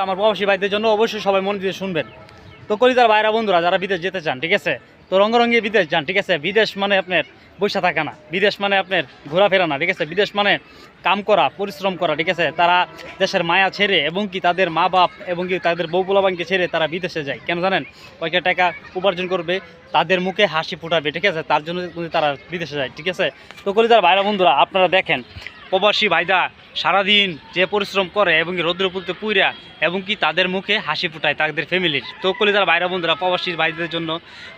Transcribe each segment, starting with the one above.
আমার প্রবাসী ভাইদের জন্য অবশ্যই সবাই মন দিয়ে শুনবেন। তো কলিজার ভাইরা বন্ধুরা যারা বিদেশ যেতে চান, ঠিক আছে, তো রঙ্গরঙ্গি বিদেশ যান, ঠিক আছে। বিদেশ মানে আপনার বৈশা থাকা না, বিদেশ মানে আপনার ঘোরাফেরা না, ঠিক আছে। বিদেশ মানে কাম করা, পরিশ্রম করা, ঠিক আছে। তারা দেশের মায়া ছেড়ে এবং কি তাদের মা বাপ এবং কি তাদের বউ পোলাবানকে ছেড়ে তারা বিদেশে যায় কেন জানেন? কয়েকটা টাকা উপার্জন করবে, তাদের মুখে হাসি ফুটাবে, ঠিক আছে, তার জন্য কিন্তু তারা বিদেশে যায়, ঠিক আছে। তো কলিজার ভাইরা বন্ধুরা আপনারা দেখেন প্রবাসী ভাইদা সারাদিন যে পরিশ্রম করে এবং কি রৌদ্র পুলতে পুইরা এবং কি তাদের মুখে হাসি ফুটায় তাদের ফ্যামিলির। তো কলিজার ভাইরা বন্ধুরা প্রবাসী ভাইদের জন্য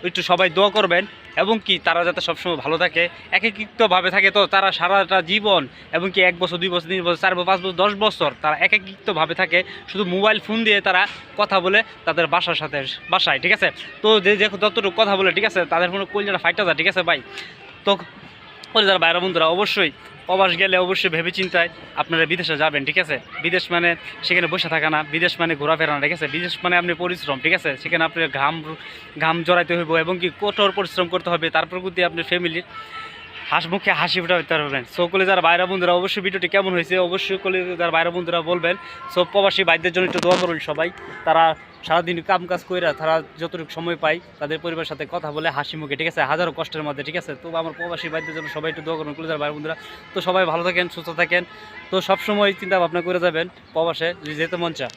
একটু সবাই দোয়া করবেন এবং কি তারা যাতে সবসময় ভালো থাকে, একাকিত্বভাবে থাকে। তো তারা সারাটা জীবন এবং কি 1 বছর 2 বছর 3 বছর 4 বছর 5 বছর 10 বছর তারা একাকিত্বভাবে থাকে, শুধু মোবাইল ফোন দিয়ে তারা কথা বলে তাদের বাসার সাথে বাসায়, ঠিক আছে। তো যে যতটুকু কথা বলে, ঠিক আছে, তাদের কোনো কলিজাটা ফাইটা যায়, ঠিক আছে ভাই। তো কলিজার ভাইরা বন্ধুরা অবশ্যই প্রবাস গেলে অবশ্যই ভেবে চিন্তায় আপনারা বিদেশে যাবেন, ঠিক আছে। বিদেশ মানে সেখানে বসে থাকা না, বিদেশ মানে ঘোরাফেরা না, ঠিক আছে। বিদেশ মানে আপনি পরিশ্রম, ঠিক আছে। সেখানে আপনার ঘাম জড়াইতে হইব এবং কি কঠোর পরিশ্রম করতে হবে, তারপর প্রতি আপনার ফ্যামিলির মুখে হাসি ফুটাতে পারবেন। সো কলিজার ভাইরা বন্ধুরা অবশ্যই ভিডিওটি কেমন হয়েছে অবশ্যই কলিজার ভাইরা বন্ধুরা বলবেন। সো প্রবাসী ভাইদের জন্য একটু দোয়া করুন সবাই। তারা সারাদিন কাম কাজ করে তারা যতটুকু সময় পায় তাদের পরিবারের সাথে কথা বলে হাসি মুখে, ঠিক আছে, হাজারো কষ্টের মধ্যে, ঠিক আছে। তো আমার প্রবাসী ভাইদের জন্য সবাই একটু দোয়া করুন কলিজার ভাইরা বন্ধুরা। তো সবাই ভালো থাকেন, সুস্থ থাকেন। তো সবসময় চিন্তা ভাবনা করে যাবেন প্রবাসে যদি যেতে মন চায়।